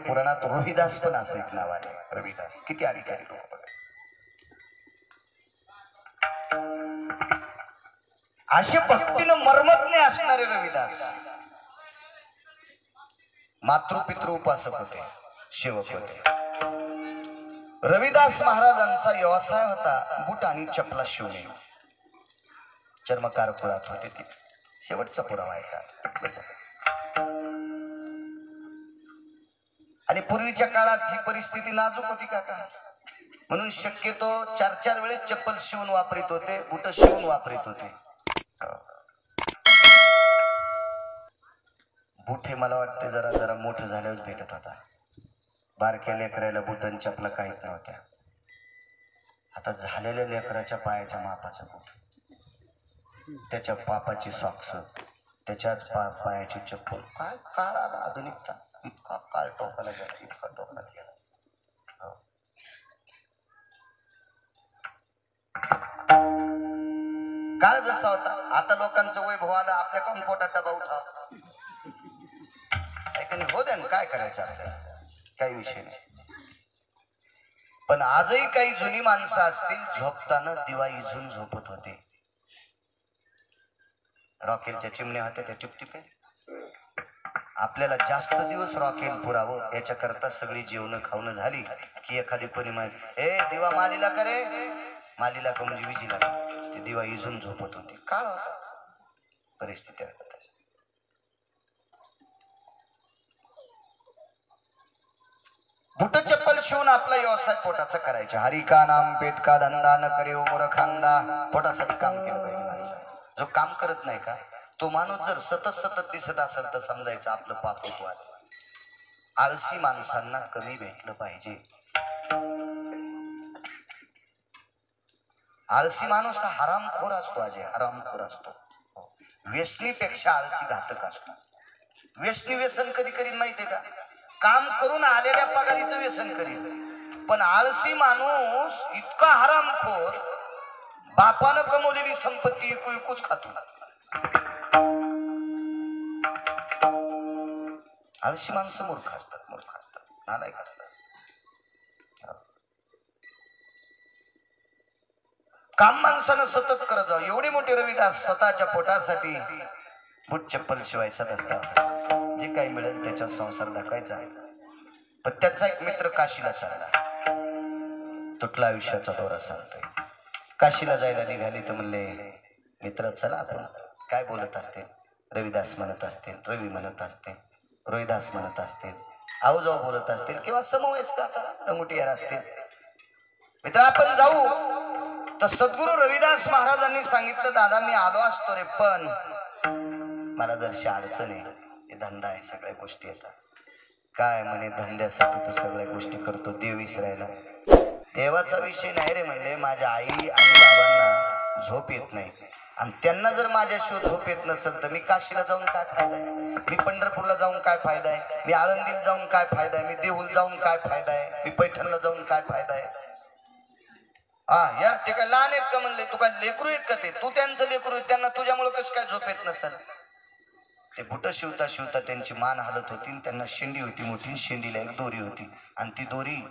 पुराणात रोहिदास पण असं एक नाव आहे. रविदास किती अधिकारी लोक बघा. असे भक्तीनं मर्मज्ञ असणारे रविदास मातृपितृ उपासक होते, सेवक होते. रविदास महाराजांचा व्यवसाय होता बूट आणि चपला शिवणे. चर्मकार कुळात होते ते. शेवटचा पुरावा आहे का. आणि पूर्वीच्या काळात ही परिस्थिती नाजूक होती काका, म्हणून शक्यतो 4-4 वेळेस चप्पल शिवून वापरित होते, बूट शिवून वापरित होते. बूट हे मला वाटते जरा जरा मोठं झाल्यावर भेटत होता. बारक्या लेकराला बूट आणि चपला काहीच नव्हत्या. आता झालेल्या लेकराच्या पायाच्या मापाचं बूट, त्याच्या पापाची सॉक्स, त्याच्याच पायाची चप्पल. काय काळ आला आधुनिकता. इतका काळ टोकाला गेला, इतका टोकाला गेला. काळ जसा होता. आता लोकांचं वैभव आलं, आपल्या कोण पोटात डबा उठा हो द्या ना, काय करायचं आपल्याला, काही विषय नाही. पण आजही काही जुनी माणसं असतील झोपताना दिवा इझून झोपत होते. रॉकेलच्या चिमण्या होत्या त्या टिपटिपे. आपल्याला जास्त दिवस रॉकेल पुरावं याच्याकरता सगळी जेवण खावणं झाली की एखादी कोणी ए दिवा मालीला करे, मालीला का म्हणजे विजीला, ते दिवा इझून झोपत होते. काळ होता, परिस्थिती होता. बुट चप्पल शिवून आपला व्यवसाय पोटाचा करायचा. हरी का नाम पेट का धंदा न करे मूर्खांदा. पोटासाठी काम केलं पाहिजे माणसाने. जो काम करत नाही का तो माणूस जर सतत दिसत असेल तर समजायचं आपलं पाप होतो आहे. आळशी माणसांना कमी भेटलं पाहिजे. आळशी माणूस हा हरामखोर असतो. अजय हरामखोर असतो. व्यसनीपेक्षा आळशी घातक असतो. व्यसनी व्यसन कधी करीन माहितीये का, काम करून आलेल्या पगारीचं व्यसन करीन. पण आळशी माणूस इतका हरामखोर, बापानं कमवलेली संपत्ती इकूच खातो. आळशी माणसं मूर्ख असतात, नालायक असतात. काम माणसानं सतत करत जावं. एवढे मोठे रविदास स्वतःच्या पोटासाठी बूट चप्पल शिवायचा धंदा होता. जे काही मिळेल त्याच्यावर संसार दाखवायचा. पण त्याचा एक मित्र काशीला चालला. तुटला आयुष्याचा दौरा सांगतोय. काशीला जायला निघाली तर म्हणले मित्र चला आपण. काय बोलत असतील, रविदास म्हणत असतील, रवी म्हणत असतील, रोहिदास म्हणत असतील, आऊजाऊ बोलत असतील किंवा समवयस्क मुठीयार असतील. मित्र आपण जाऊ. तर सद्गुरू रविदास महाराजांनी सांगितलं दादा मी आलो असतो रे, पण मला जरशी अडचण आहे. हे धंदा आहे, सगळ्या गोष्टी येतात. काय म्हणे धंद्यासाठी तू सगळ्या गोष्टी करतो, देव विसरायला. देवाचा विषय नाही रे म्हणले. माझ्या आई आणि बाबांना झोप येत नाही आणि त्यांना जर माझ्याशिवाय झोप येत नसेल तर मी काशीला जाऊन काय फायदा आहे, मी पंढरपूरला जाऊन काय फायदा आहे, मी आळंदीला जाऊन काय फायदा आहे, मी देऊळ जाऊन काय फायदा आहे, मी पैठणला जाऊन काय फायदा आहे. या ते काय लहान आहेत का म्हणले, तू काय लेकरू आहेत का ते, तू त्यांचं लेकरू आहेत, त्यांना तुझ्यामुळे कसं काय झोप येत नसेल. ते बुट शिवता शिवता त्यांची मान हालत होती. त्यांना शेंडी होती मोठी, शेंडीला एक दोरी होती आणि ती दोरी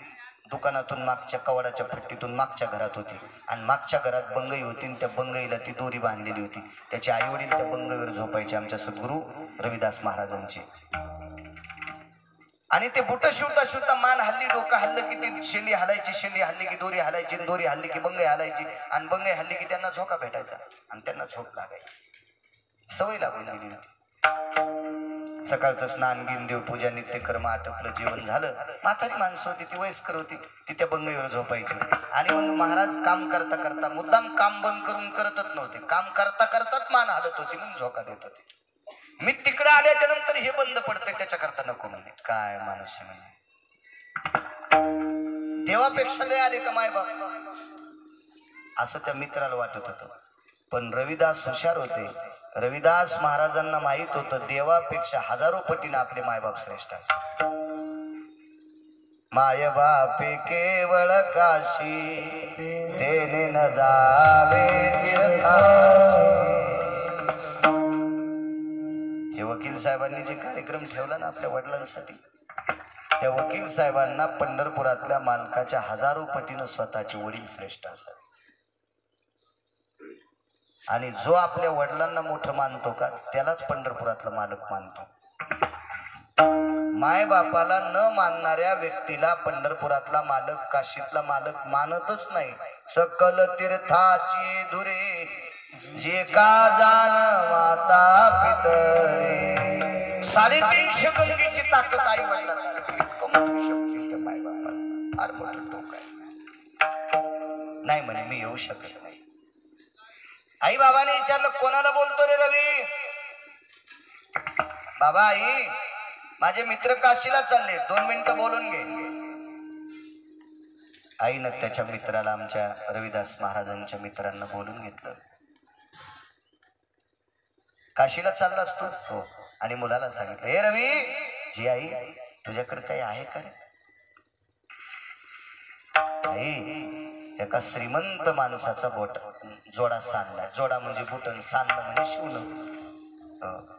दुकानातून मागच्या कवाडाच्या पट्टीतून मागच्या घरात होती आणि मागच्या घरात बंगई होती. त्या बंगईला ती दोरी बांधलेली होती. त्याचे आई वडील त्या बंगईवर झोपायचे, आमच्या सद्गुरू रविदास महाराजांचे. आणि ते बुट शिवता शिवता मान हल्ली, डोकं हल्लं की ती शेंडी हलायची, शेंडी हल्ली की दोरी हलायची, दोरी हल्ली की बंगई हलायची आणि बंगई हल्ली की त्यांना झोका भेटायचा आणि त्यांना झोप लागायची. सवय लागून गेली होती. सकाळचं स्नान घेऊन देवपूजा नित्यकर्म आटपलं, जेवण झालं. म्हातारी माणसं होती, ती वयस्कर होती, ती त्या बंगईवर झोपायची. आणि मग महाराज काम करता करता, मुद्दाम काम बंद करून करतच नव्हते, काम करता करताच मान हालत होती म्हणून झोका देत होते. मी तिकडे आल्याच्या नंतर हे बंद पडतंय त्याच्याकरता नको म्हणे. काय माणूस म्हणजे देवापेक्षा लय आले का माय बाप, असं त्या मित्राला वाटत होतं. पण रविदास हुशार होते. रविदास महाराजांना माहित होतं देवापेक्षा हजारो पटीने आपले मायबाप श्रेष्ठ असतात. माय बापे केवळ काशी तेने न जावे तीर्थाशी. हे वकील साहेबांनी जे कार्यक्रम ठेवला ना आपल्या वडिलांसाठी, त्या वकील साहेबांना पंढरपुरातल्या मालकाच्या हजारो पटीनं स्वतःचे वडील श्रेष्ठ असतात. आणि जो आपल्या वडिलांना मोठं मानतो का त्यालाच पंढरपुरातला मालक मानतो. माय बापाला न मानणाऱ्या व्यक्तीला पंढरपुरातला मालक, काशीतला मालक मानतच नाही. सकल तीर्थाची धुरे जे का जाण माता पितरे. 350 गंगेची ताकद आई वडिलांना असते. इतकं मोठी शक्ती त्या माय बापाला. फार मोठं टोक आहे. नाही म्हणे मी येऊ शकत नाही. आई बाबाने विचारलं कोणाला बोलतो रे रवी? बाबा आई माझे मित्र काशीला चालले, 2 मिनिटं बोलून घे. आईनं त्याच्या मित्राला, आमच्या रविदास महाराजांच्या मित्रांना बोलून घेतलं. काशीला चाललास तू? हो. आणि मुलाला सांगितलं, हे रवी, जी आई तुझ्याकडे काही आहे का रे? आई एका श्रीमंत माणसाचा जोडा सांडलाय. जोडा म्हणजे बुटन, सांडणं म्हणजे शिवणं.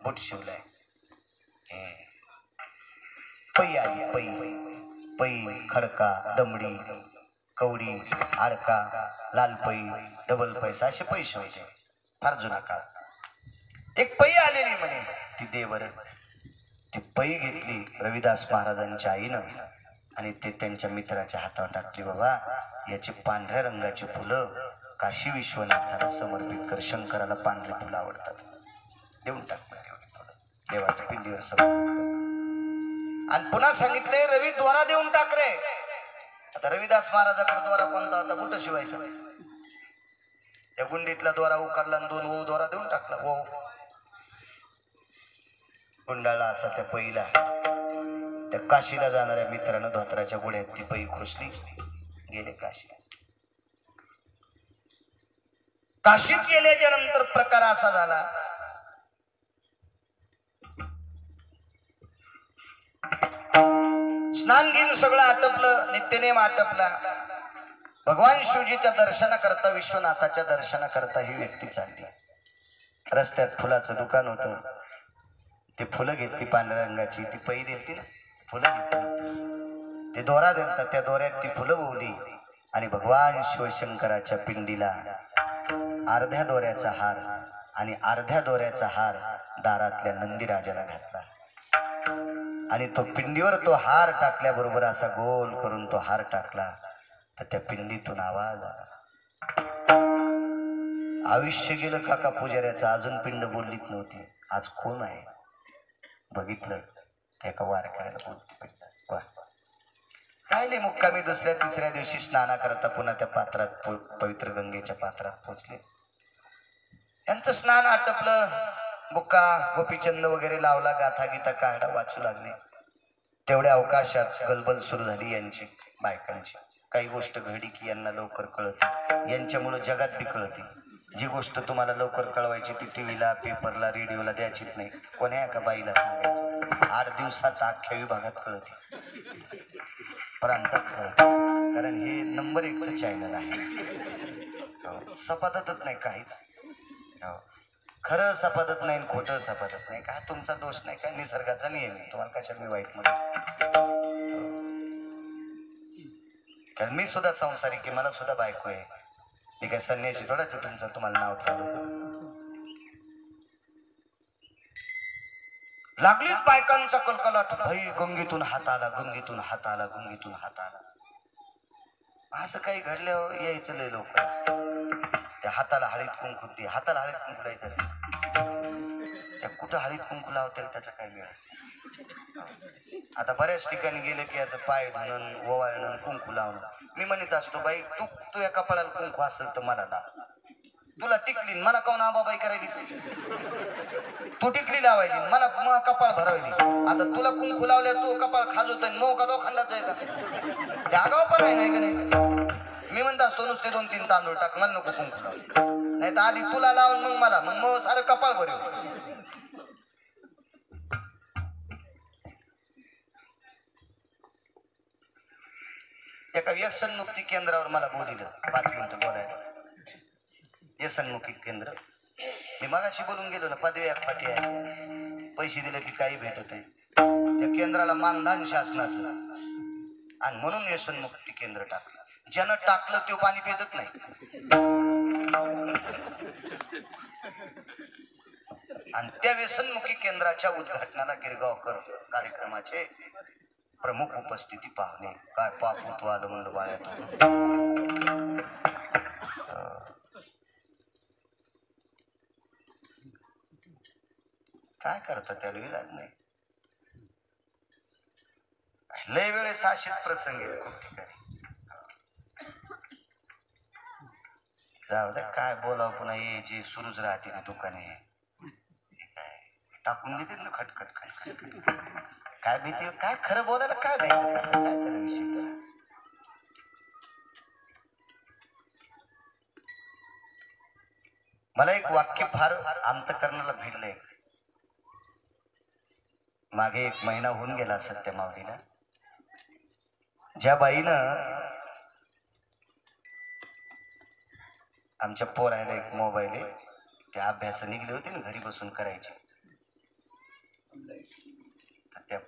बुट शिवलाय. पै आली, पै खडका, दमडी, कवडी, आडका, लाल पै, डबल पैसा असे पैसे होते फार जुना काळ. एक पै आलेली म्हणे, ती देवर. ती पै घेतली रविदास महाराजांच्या आईनं आणि ते त्यांच्या मित्राच्या हातावर टाकली. बाबा याची पांढऱ्या रंगाची फुलं काशी विश्वनाथाला समर्पित कर. शंकराला पांढरी फुलं आवडतात. देऊन टाक देवाच्या पिंडीवर समर्पित कर. आणि पुन्हा सांगितले रवी द्वारा देऊन टाक रे. आता रविदास महाराजाकडे द्वारा कोणता होता? बुट शिवायचा. त्या गुंडीतला द्वारा उकारला आणि 2 ओ द्वारा देऊन टाकला. ओ गुंडाळला असा त्या पैला. त्या काशीला जाणाऱ्या मित्रानं धोत्राच्या गोड्यात ती पै खोसली, गेले काशी. काशीत गेल्याच्या नंतर प्रकार असा झाला, स्नान घेऊन सगळं आटपलं, नित्यनेम आटपला. भगवान शिवजीच्या दर्शनाकरता, विश्वनाथाच्या दर्शनाकरता ही व्यक्ती चालली. रस्त्यात फुलाचं दुकान होतं. ती फुलं घेतली पांढऱ्या रंगाची. ती पै देते ना, फुलं घेतली. ते दोरा देतात, त्या दोऱ्यात ती फुलं ओवली आणि भगवान शिवशंकराच्या पिंडीला अर्ध्या दोऱ्याचा हार आणि अर्ध्या दोऱ्याचा हार दारातल्या नंदीराजाला घातला. आणि तो पिंडीवर तो हार टाकल्याबरोबर असा गोल करून तो हार टाकला तर त्या पिंडीतून आवाज आला. आयुष्य गेलं काका पुजाऱ्याचं, अजून पिंड बोललीच नव्हती. आज कोण आहे बघितलं त्या एका वारकऱ्याला बोलते पिंड. वा राहिले मुक्कामी. दुसऱ्या तिसऱ्या दिवशी स्नाना करता पुन्हा त्या पात्रात, पवित्र गंगेच्या पात्रात पोचले. यांचं स्नान आटपलं. बुक्का गोपीचंद वगैरे लावला, गाथा गीता काढा, वाचू लागले. तेवढ्या अवकाशात गलबल सुरू झाली यांची, बायकांची. काही गोष्ट घडली की यांना लवकर कळते. यांच्यामुळे जगात बी कळते. जी गोष्ट तुम्हाला लवकर कळवायची ती टीव्हीला, पेपरला, रेडिओला द्यायचीच नाही. कोण्या एका बाईला सांगायचं, 8 दिवसात अख्ख्या विभागात कळते, प्रांतात कळते. कारण हे नंबर 1चं चॅनल आहे. सपातच नाही काहीच. खरं सपादत नाही, खोटं सपादत नाही. काय तुमचा दोष नाही, काय निसर्गाचा नियम आहे. तुम्हाला कशाला मी वाईट म्हणतो? कारण मी सुद्धा संसारिक आहे, मला सुद्धा बायको आहे. मी काय संन्यासी थोडाच तुमचं तुम्हाला नाव ठेवलं. लागलीच बायकांचा कलकलाट. भाई गंगेतून हात आला, गंगेतून हात आला, गंगेतून हात आला. असं काही घडल्यावर यायचं लय लवकर असतं. त्या हाताला हळीत कुंकू, ते हाताला हळीत कुंकू लायचं असतं. त्या कुठं हळीत कुंकू लावते त्याचा काय वेळ असतो. आता बऱ्याच ठिकाणी गेले की याचं पाय धुणं, ओवाळणं, कुंकू लावणं. मी म्हणत असतो बाई तू या कपाळाला कुंकू असेल तर मला लाव. तुला टिकली मला कोण आबाबाई करायली? तू टिकली लावायली, मला कपाळ भरावली. आता तुला कुंकू लावल्या तू कपाळ खाजवत मो का लोखंडाचं आहे का? आगाव पण आहे नाही का नाही? मी म्हणत असतो नुसते 2-3 तांदूळ टाक, मला नको कुंकू लाव. नाही तर आधी तुला लावून मग मला, मग सारं कपाळ भरेल. एका व्यसनमुक्ती केंद्रावर मला बोलिलं 5 मिनिटं बोलायला. व्यसनमुक्ती केंद्र. मी मगाशी बोलून गेलो ना, पदवी फाटी आहे, पैसे दिले की काही भेटत आहे. त्या केंद्राला मानधन शासनाचं. आणि म्हणून व्यसनमुक्ती केंद्र टाकलं. ज्यानं टाकलं तो पाणी पितच नाही. आणि त्या व्यसनमुक्ती केंद्राच्या उद्घाटनाला गिरगावकर कार्यक्रमाचे प्रमुख उपस्थिती पाहणे. काय पाप होतो आलं म्हणलं बाळ्यातून. काय करता त्याला विलाज नाही. लय वेळेस असेच प्रसंग आहेत खूप ठिकाणी. जाऊ दे काय बोलाव पुन्हा हे जे सुरूच राहते ते दुकाने काय टाकून देते ना खटखट खटखट. काय भीती काय खरं बोलायला काय द्यायचं काय त्याला विषय त्याला. मला एक वाक्य फार अंतकरणाला भिडलंय. मागे 1 महिना होऊन गेला असेल त्या माऊलीला. ज्या बाईनं आमच्या पोरायला एक मोबाईल आहे, त्या अभ्यास निघले होते ना घरी बसून करायचे, तर त्या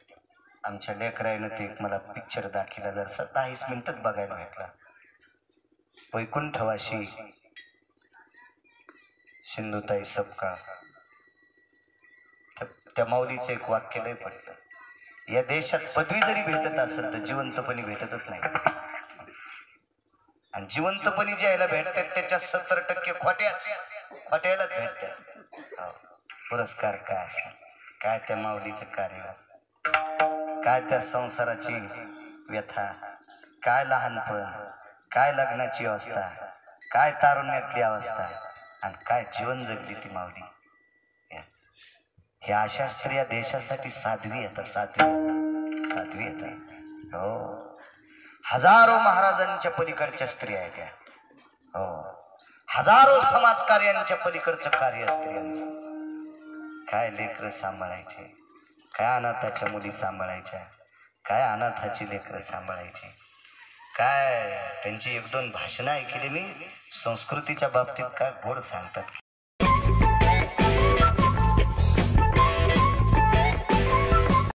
आमच्या लेकराईनं ते मला पिक्चर दाखिला जर 10 मिनिटच बघायला भेटला. वैकुंठवाशी सिंधुताई सपकाळ. त्या माऊलीचं एक वाक्य लय पडलं. या देशात पदवी जरी भेटत असेल तर जिवंतपणी भेटतच नाही. आणि जिवंतपणी ज्याला भेटतात त्याच्या 70% खोट्यालाच भेटतात. पुरस्कार काय असतात, काय त्या माऊलीचं कार्य, काय त्या संसाराची व्यथा, काय लहानपण, काय लग्नाची अवस्था, काय तारुण्यातली अवस्था, आणि काय जीवन जगली ती माऊली. ह्या अशा स्त्रिया देशासाठी साध्वी येतात. साध्वी येतात. हो, हजारो महाराजांच्या पलीकडच्या स्त्रिया आहेत त्या. हो, हजारो समाजकार्यांच्या पलीकडचं कार्य स्त्रियांचं. काय लेकरं सांभाळायचे, काय अनाथाच्या मुली सांभाळायच्या, काय अनाथाची लेकरं सांभाळायची, काय त्यांची 1-2 भाषणं ऐकली मी संस्कृतीच्या बाबतीत. काय गोड सांगतात